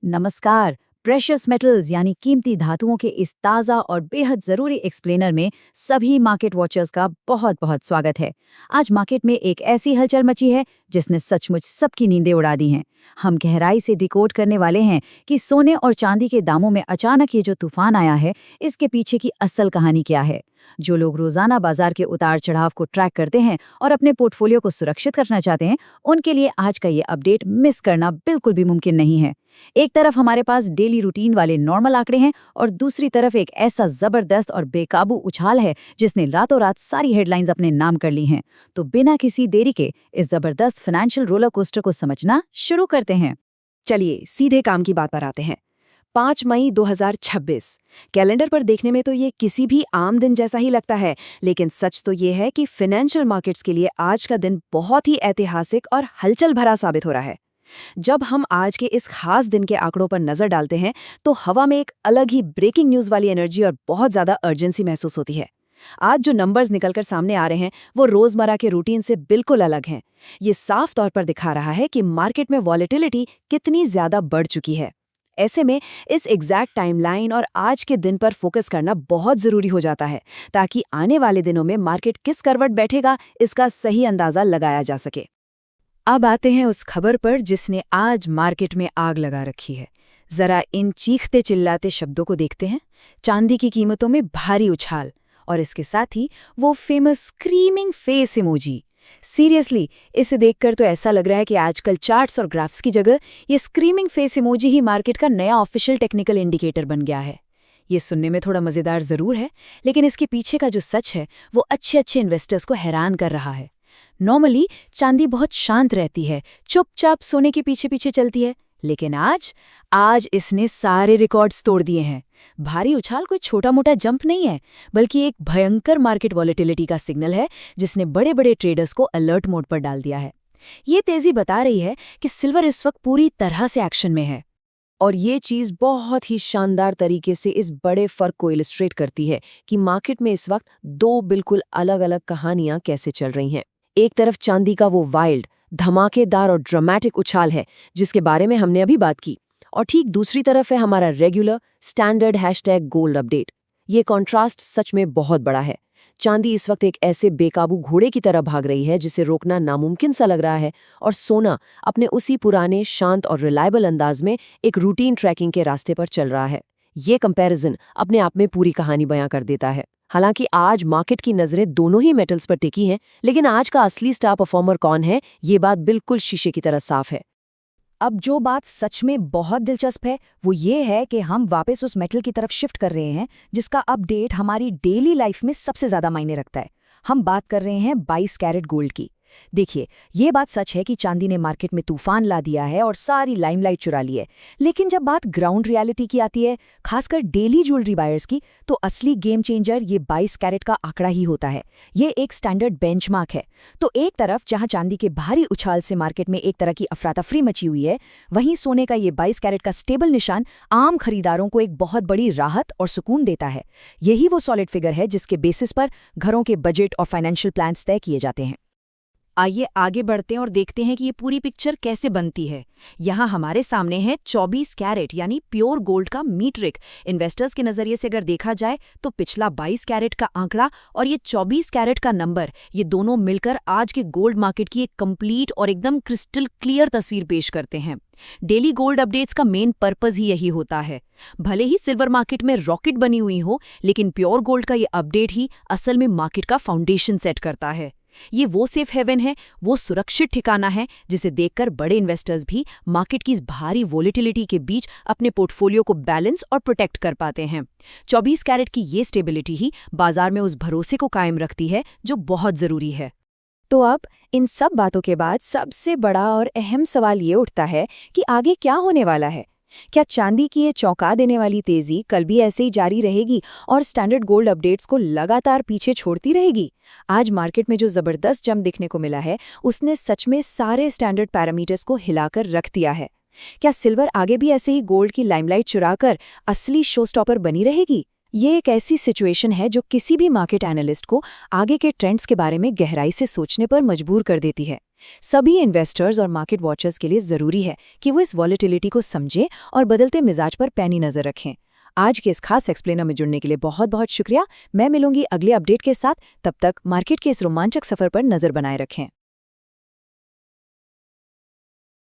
नमस्कार। Precious metals यानी कीमती धातुओं के इस ताज़ा और बेहद ज़रूरी एक्सप्लेनर में सभी मार्केट वॉचर्स का बहुत बहुत स्वागत है। आज मार्केट में एक ऐसी हलचल मची है जिसने सचमुच सबकी नींदें उड़ा दी हैं। हम गहराई से डिकोड करने वाले हैं कि सोने और चांदी के दामों में अचानक ये जो तूफान आया है, इसके पीछे की असल कहानी क्या है। जो लोग रोजाना बाजार के उतार चढ़ाव को ट्रैक करते हैं और अपने पोर्टफोलियो को सुरक्षित करना चाहते हैं, उनके लिए आज का ये अपडेट मिस करना बिल्कुल भी मुमकिन नहीं है। एक तरफ हमारे पास डेली रूटीन वाले नॉर्मल आंकड़े हैं और दूसरी तरफ एक ऐसा जबरदस्त और बेकाबू उछाल है जिसने रातों रात सारी हेडलाइंस अपने नाम कर ली हैं। तो बिना किसी देरी के इस जबरदस्त फाइनेंशियल रोलर कोस्टर को समझना शुरू करते हैं। चलिए सीधे काम की बात पर आते हैं। 5 मई 2026 कैलेंडर पर देखने में तो ये किसी भी आम दिन जैसा ही लगता है, लेकिन सच तो ये है कि फाइनेंशियल मार्केट्स के लिए आज का दिन बहुत ही ऐतिहासिक और हलचल भरा साबित हो रहा है। जब हम आज के इस खास दिन के आंकड़ों पर नजर डालते हैं तो हवा में एक अलग ही ब्रेकिंग न्यूज वाली एनर्जी और बहुत ज्यादा अर्जेंसी महसूस होती है। आज जो नंबर्स निकलकर सामने आ रहे हैं वो रोजमर्रा के रूटीन से बिल्कुल अलग हैं। ये साफ तौर पर दिखा रहा है कि मार्केट में वॉलेटिलिटी कितनी ज्यादा बढ़ चुकी है। ऐसे में इस एग्जैक्ट टाइमलाइन और आज के दिन पर फोकस करना बहुत जरूरी हो जाता है, ताकि आने वाले दिनों में मार्केट किस करवट बैठेगा इसका सही अंदाजा लगाया जा सके। अब आते हैं उस खबर पर जिसने आज मार्केट में आग लगा रखी है। जरा इन चीखते चिल्लाते शब्दों को देखते हैं। चांदी की कीमतों में भारी उछाल और इसके साथ ही वो famous screaming face emoji. Seriously, इसे देखकर तो ऐसा लग रहा है कि आजकल चार्ट्स और ग्राफ्स की जगह ये स्क्रीमिंग फेस इमोजी ही मार्केट का नया ऑफिशियल टेक्निकल इंडिकेटर बन गया है। ये सुनने में थोड़ा मजेदार जरूर है, लेकिन इसके पीछे का जो सच है वो अच्छे इन्वेस्टर्स को हैरान कर रहा है। नॉर्मली चांदी बहुत शांत रहती है, चुपचाप सोने के पीछे पीछे चलती है, लेकिन आज इसने सारे रिकॉर्ड्स तोड़ दिए हैं। भारी उछाल कोई छोटा मोटा जंप नहीं है, बल्कि एक भयंकर मार्केट वॉलेटिलिटी का सिग्नल है जिसने बड़े बड़े ट्रेडर्स को अलर्ट मोड पर डाल दिया है। ये तेजी बता रही है कि सिल्वर इस वक्त पूरी तरह से एक्शन में है। और ये चीज बहुत ही शानदार तरीके से इस बड़े फर्क को इलिस्ट्रेट करती है कि मार्केट में इस वक्त दो बिल्कुल अलग अलग कहानियां कैसे चल रही हैं। एक तरफ चांदी का वो वाइल्ड, धमाकेदार और ड्रामेटिक उछाल है जिसके बारे में हमने अभी बात की, और ठीक दूसरी तरफ है हमारा रेगुलर स्टैंडर्ड #गोल्ड अपडेट। ये कॉन्ट्रास्ट सच में बहुत बड़ा है। चांदी इस वक्त एक ऐसे बेकाबू घोड़े की तरह भाग रही है जिसे रोकना नामुमकिन सा लग रहा है, और सोना अपने उसी पुराने शांत और रिलायबल अंदाज में एक रूटीन ट्रैकिंग के रास्ते पर चल रहा है। ये कंपैरिजन अपने आप में पूरी कहानी बयां कर देता है। हालांकि आज मार्केट की नजरें दोनों ही मेटल्स पर टिकी हैं, लेकिन आज का असली स्टार परफॉर्मर कौन है, ये बात बिल्कुल शीशे की तरह साफ है। अब जो बात सच में बहुत दिलचस्प है वो ये है कि हम वापस उस मेटल की तरफ शिफ्ट कर रहे हैं जिसका अपडेट हमारी डेली लाइफ में सबसे ज्यादा मायने रखता है। हम बात कर रहे हैं 22 कैरेट गोल्ड की। देखिए, ये बात सच है कि चांदी ने मार्केट में तूफान ला दिया है और सारी लाइमलाइट चुरा ली है, लेकिन जब बात ग्राउंड रियलिटी की आती है, खासकर डेली ज्वेलरी बायर्स की, तो असली गेम चेंजर ये 22 कैरेट का आंकड़ा ही होता है। ये एक स्टैंडर्ड बेंचमार्क है। तो एक तरफ जहां चांदी के भारी उछाल से मार्केट में एक तरह की अफरातफरी मची हुई है, वहीं सोने का ये 22 कैरेट का स्टेबल निशान आम खरीदारों को एक बहुत बड़ी राहत और सुकून देता है। यही वो सॉलिड फिगर है जिसके बेसिस पर घरों के बजट और फाइनेंशियल प्लान्स तय किए जाते हैं। आइए आगे बढ़ते हैं और देखते हैं कि ये पूरी पिक्चर कैसे बनती है। यहाँ हमारे सामने है 24 कैरेट यानी प्योर गोल्ड का मीट्रिक। इन्वेस्टर्स के नजरिए से अगर देखा जाए तो पिछला 22 कैरेट का आंकड़ा और ये 24 कैरेट का नंबर, ये दोनों मिलकर आज के गोल्ड मार्केट की एक कंप्लीट और एकदम क्रिस्टल क्लियर तस्वीर पेश करते हैं। डेली गोल्ड अपडेट्स का मेन पर्पस ही यही होता है। भले ही सिल्वर मार्केट में रॉकेट बनी हुई हो, लेकिन प्योर गोल्ड का ये अपडेट ही असल में मार्केट का फाउंडेशन सेट करता है। ये वो सेफ हेवन है, वो सुरक्षित ठिकाना है जिसे देखकर बड़े इन्वेस्टर्स भी मार्केट की इस भारी वोलेटिलिटी के बीच अपने पोर्टफोलियो को बैलेंस और प्रोटेक्ट कर पाते हैं। 24 कैरेट की ये स्टेबिलिटी ही बाजार में उस भरोसे को कायम रखती है जो बहुत जरूरी है। तो अब इन सब बातों के बाद सबसे बड़ा और अहम सवाल ये उठता है कि आगे क्या होने वाला है। क्या चांदी की ये चौंका देने वाली तेजी कल भी ऐसे ही जारी रहेगी और स्टैंडर्ड गोल्ड अपडेट्स को लगातार पीछे छोड़ती रहेगी? आज मार्केट में जो जबरदस्त जंप दिखने को मिला है उसने सच में सारे स्टैंडर्ड पैरामीटर्स को हिलाकर रख दिया है। क्या सिल्वर आगे भी ऐसे ही गोल्ड की लाइमलाइट चुराकर असली शो स्टॉपर बनी रहेगी? ये एक ऐसी सिचुएशन है जो किसी भी मार्केट एनालिस्ट को आगे के ट्रेंड्स के बारे में गहराई से सोचने पर मजबूर कर देती है। सभी इन्वेस्टर्स और मार्केट वॉचर्स के लिए ज़रूरी है कि वो इस वॉलेटिलिटी को समझें और बदलते मिजाज पर पैनी नज़र रखें। आज के इस खास एक्सप्लेनर में जुड़ने के लिए बहुत बहुत शुक्रिया। मैं मिलूंगी अगले अपडेट के साथ। तब तक मार्केट के इस रोमांचक सफर पर नज़र बनाए रखें।